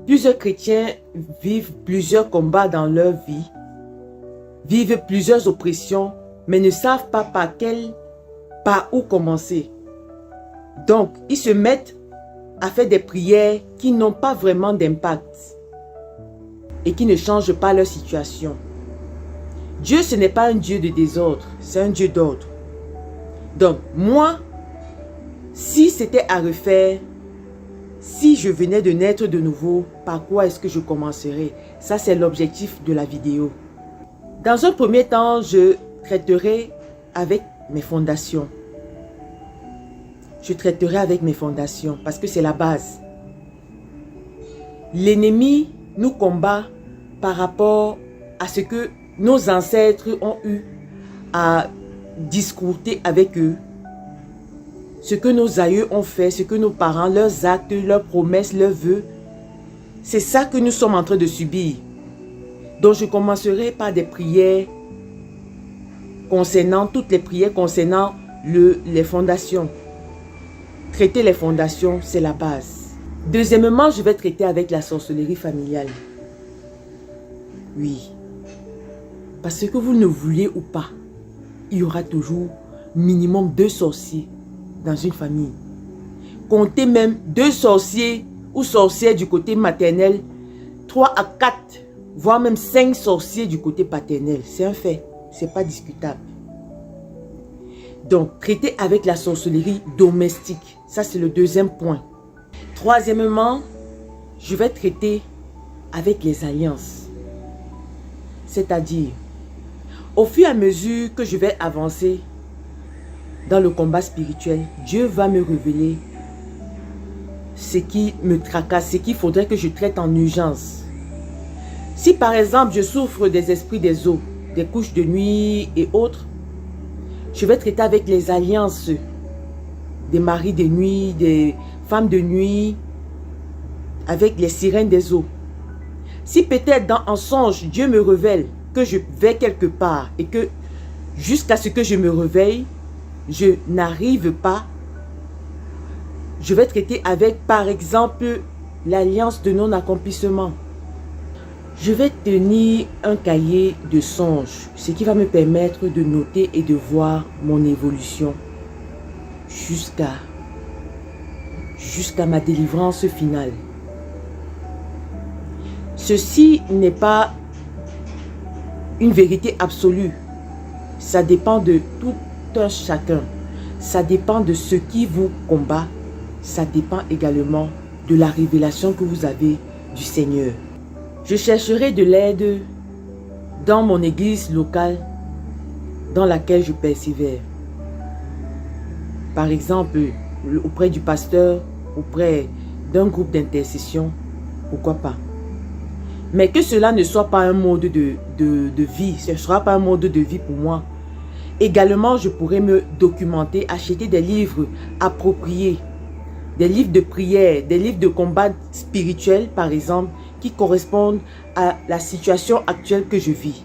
Plusieurs chrétiens vivent plusieurs combats dans leur vie, vivent plusieurs oppressions, mais ne savent pas par où commencer. Donc, ils se mettent à faire des prières qui n'ont pas vraiment d'impact et qui ne changent pas leur situation. Dieu, ce n'est pas un Dieu de désordre, c'est un Dieu d'ordre. Donc, moi, si c'était à refaire, si je venais de naître de nouveau, par quoi est-ce que je commencerais? Ça, c'est l'objectif de la vidéo. Dans un premier temps, je traiterai avec mes fondations. Je traiterai avec mes fondations parce que c'est la base. L'ennemi nous combat par rapport à ce que nos ancêtres ont eu à discuter avec eux. Ce que nos aïeux ont fait, ce que nos parents, leurs actes, leurs promesses, leurs vœux. C'est ça que nous sommes en train de subir. Donc je commencerai par des prières concernant, toutes les prières concernant les fondations. Traiter les fondations, c'est la base. Deuxièmement, je vais traiter avec la sorcellerie familiale. Oui. Parce que vous ne voulez ou pas, il y aura toujours minimum 2 sorciers dans une famille. Comptez même 2 sorciers ou sorcières du côté maternel, 3 à 4, voire même 5 sorciers du côté paternel. C'est un fait, c'est pas discutable. Donc, traiter avec la sorcellerie domestique, ça c'est le deuxième point. Troisièmement, je vais traiter avec les alliances. C'est-à-dire, au fur et à mesure que je vais avancer dans le combat spirituel, Dieu va me révéler ce qui me tracasse, ce qu'il faudrait que je traite en urgence. Si par exemple je souffre des esprits des eaux, des couches de nuit et autres, je vais traiter avec les alliances des maris de nuit, des femmes de nuit, avec les sirènes des eaux. Si peut-être dans un songe, Dieu me révèle que je vais quelque part et que jusqu'à ce que je me réveille, je n'arrive pas, je vais traiter avec par exemple l'alliance de non-accomplissement. Je vais tenir un cahier de songes, ce qui va me permettre de noter et de voir mon évolution jusqu'à ma délivrance finale. Ceci n'est pas une vérité absolue. Ça dépend de tout un chacun. Ça dépend de ce qui vous combat. Ça dépend également de la révélation que vous avez du Seigneur. Je chercherai de l'aide dans mon église locale dans laquelle je persévère. Par exemple, auprès du pasteur, auprès d'un groupe d'intercession, pourquoi pas. Mais que cela ne soit pas un mode de vie, ce ne sera pas un mode de vie pour moi. Également, je pourrais me documenter, acheter des livres appropriés, des livres de prière, des livres de combat spirituel par exemple, qui correspondent à la situation actuelle que je vis.